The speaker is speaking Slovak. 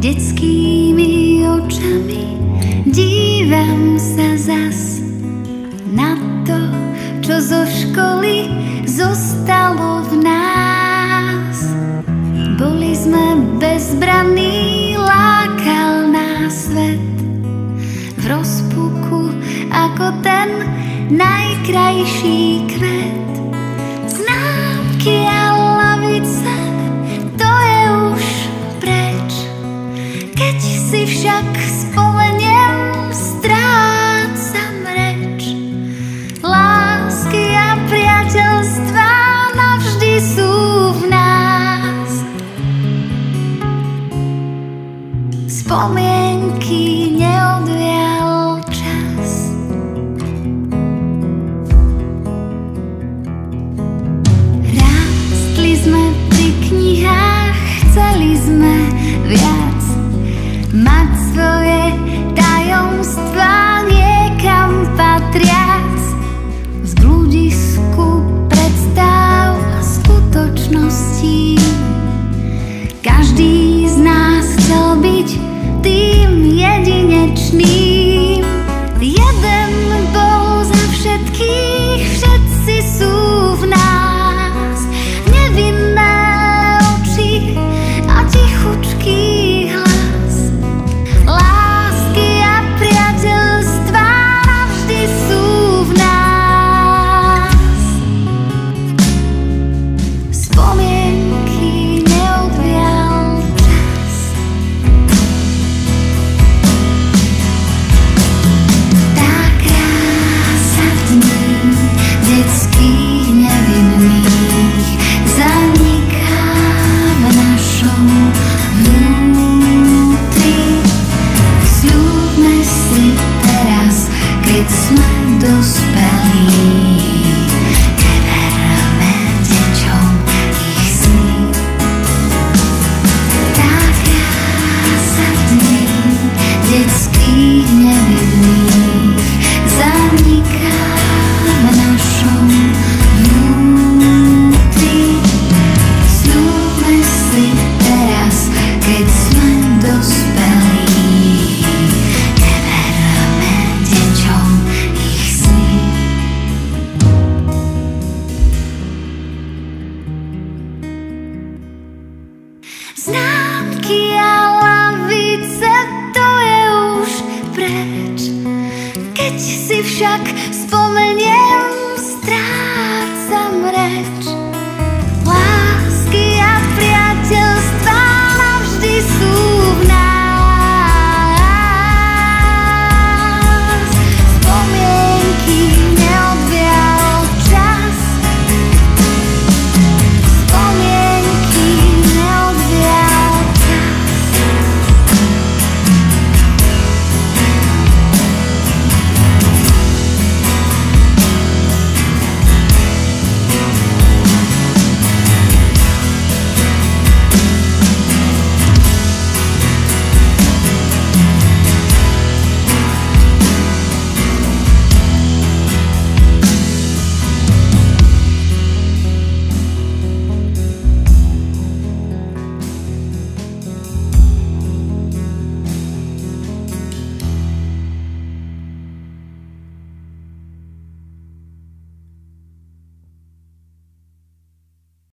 detskými očami dívam sa zas na to, čo zo školy zostalo v nás. Boli sme bezbranní, lákal nás svet v rozpuku ako ten najkrajší kvet. Známky a lavice, to je už preč. Keď si však spomeniem, strácam reč. Lásky a priateľstvá navždy sú v nás. Spomienky neodvial čas. Rástli sme pri knihách, chceli sme viac, mať svoje tajomstvá niekam patriac. Z bludisku predstáv a skutočností každý z nás chcel byť tým jedinečným. Jeden bol za všetkých, všetci sú v nás. Nevinné oči a tichučký hlas. Lásky a priateľstvá navždy sú v nás. Spomienky neodvial čas. Tá krása v dní detských nevinných zaniká v našom vnútri. Sľúbme si teraz, keď sme dospelí, neverme deťom ich sny. Tá krása v dní detských nevinných zaniká v našom vnútri. Sľúbme si teraz, keď sme dospelí, neverme deťom ich sny. Známky a lavice, to je už preč. Keď si však spomeniem, strácam reč.